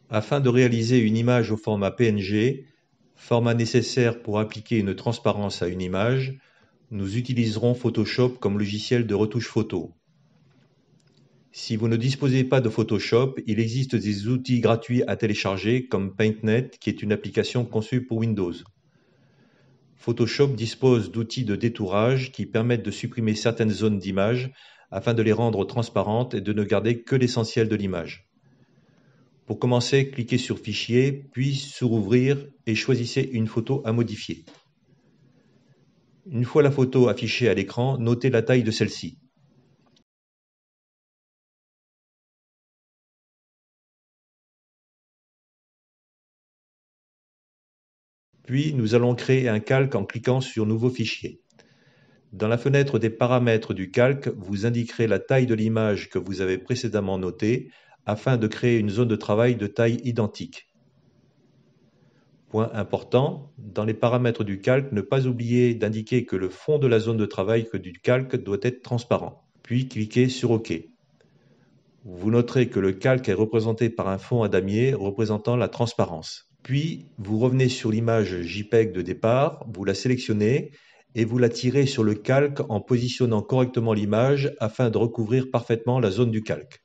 Afin de réaliser une image au format PNG, format nécessaire pour appliquer une transparence à une image, nous utiliserons Photoshop comme logiciel de retouche photo. Si vous ne disposez pas de Photoshop, il existe des outils gratuits à télécharger comme PaintNet qui est une application conçue pour Windows. Photoshop dispose d'outils de détourage qui permettent de supprimer certaines zones d'image afin de les rendre transparentes et de ne garder que l'essentiel de l'image. Pour commencer, cliquez sur Fichier, puis sur Ouvrir et choisissez une photo à modifier. Une fois la photo affichée à l'écran, notez la taille de celle-ci. Puis, nous allons créer un calque en cliquant sur Nouveau fichier. Dans la fenêtre des paramètres du calque, vous indiquerez la taille de l'image que vous avez précédemment notée afin de créer une zone de travail de taille identique. Point important, dans les paramètres du calque, ne pas oublier d'indiquer que le fond de la zone de travail du calque doit être transparent. Puis cliquez sur OK. Vous noterez que le calque est représenté par un fond à damier représentant la transparence. Puis, vous revenez sur l'image JPEG de départ, vous la sélectionnez et vous la tirez sur le calque en positionnant correctement l'image afin de recouvrir parfaitement la zone du calque.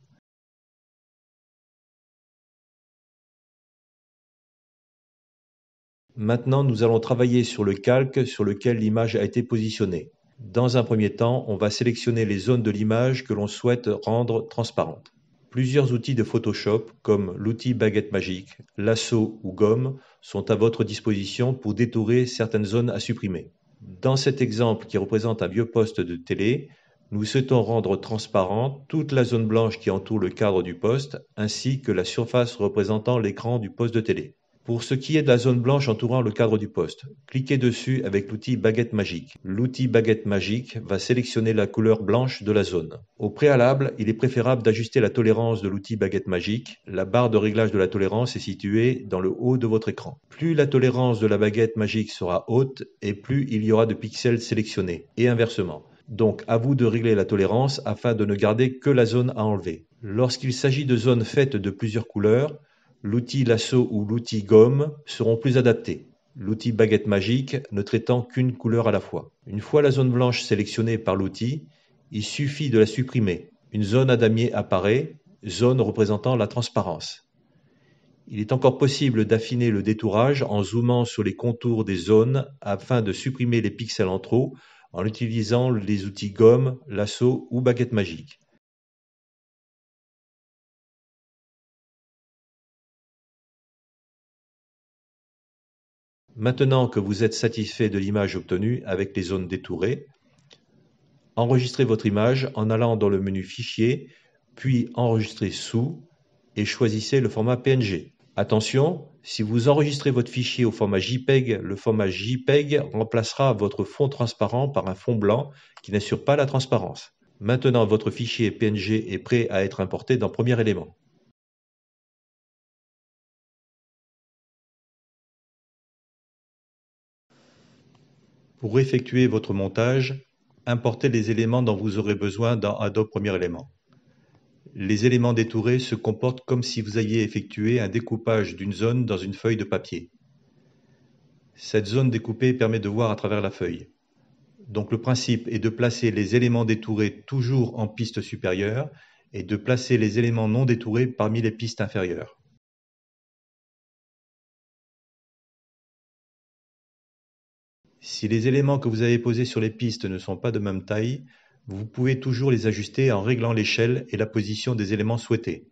Maintenant, nous allons travailler sur le calque sur lequel l'image a été positionnée. Dans un premier temps, on va sélectionner les zones de l'image que l'on souhaite rendre transparentes. Plusieurs outils de Photoshop, comme l'outil baguette magique, lasso ou gomme, sont à votre disposition pour détourer certaines zones à supprimer. Dans cet exemple qui représente un vieux poste de télé, nous souhaitons rendre transparente toute la zone blanche qui entoure le cadre du poste, ainsi que la surface représentant l'écran du poste de télé. Pour ce qui est de la zone blanche entourant le cadre du poste, cliquez dessus avec l'outil baguette magique. L'outil baguette magique va sélectionner la couleur blanche de la zone. Au préalable, il est préférable d'ajuster la tolérance de l'outil baguette magique. La barre de réglage de la tolérance est située dans le haut de votre écran. Plus la tolérance de la baguette magique sera haute et plus il y aura de pixels sélectionnés, et inversement. Donc à vous de régler la tolérance afin de ne garder que la zone à enlever. Lorsqu'il s'agit de zones faites de plusieurs couleurs, l'outil lasso ou l'outil gomme seront plus adaptés, l'outil baguette magique ne traitant qu'une couleur à la fois. Une fois la zone blanche sélectionnée par l'outil, il suffit de la supprimer. Une zone à damier apparaît, zone représentant la transparence. Il est encore possible d'affiner le détourage en zoomant sur les contours des zones afin de supprimer les pixels en trop en utilisant les outils gomme, lasso ou baguette magique. Maintenant que vous êtes satisfait de l'image obtenue avec les zones détourées, enregistrez votre image en allant dans le menu Fichier, puis Enregistrer sous et choisissez le format PNG. Attention, si vous enregistrez votre fichier au format JPEG, le format JPEG remplacera votre fond transparent par un fond blanc qui n'assure pas la transparence. Maintenant, votre fichier PNG est prêt à être importé dans Premier élément. Pour effectuer votre montage, importez les éléments dont vous aurez besoin dans Adobe Premier élément. Les éléments détourés se comportent comme si vous aviez effectué un découpage d'une zone dans une feuille de papier. Cette zone découpée permet de voir à travers la feuille. Donc le principe est de placer les éléments détourés toujours en piste supérieure et de placer les éléments non détourés parmi les pistes inférieures. Si les éléments que vous avez posés sur les pistes ne sont pas de même taille, vous pouvez toujours les ajuster en réglant l'échelle et la position des éléments souhaités.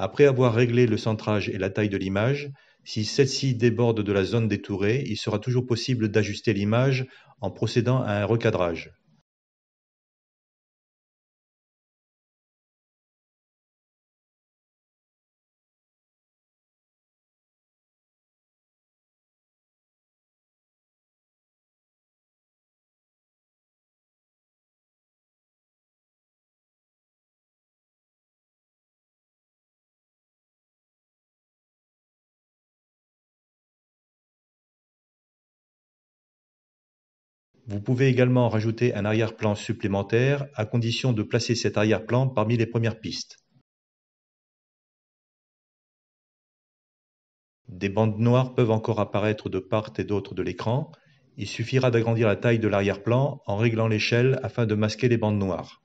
Après avoir réglé le centrage et la taille de l'image, si celle-ci déborde de la zone détourée, il sera toujours possible d'ajuster l'image en procédant à un recadrage. Vous pouvez également rajouter un arrière-plan supplémentaire à condition de placer cet arrière-plan parmi les premières pistes. Des bandes noires peuvent encore apparaître de part et d'autre de l'écran. Il suffira d'agrandir la taille de l'arrière-plan en réglant l'échelle afin de masquer les bandes noires.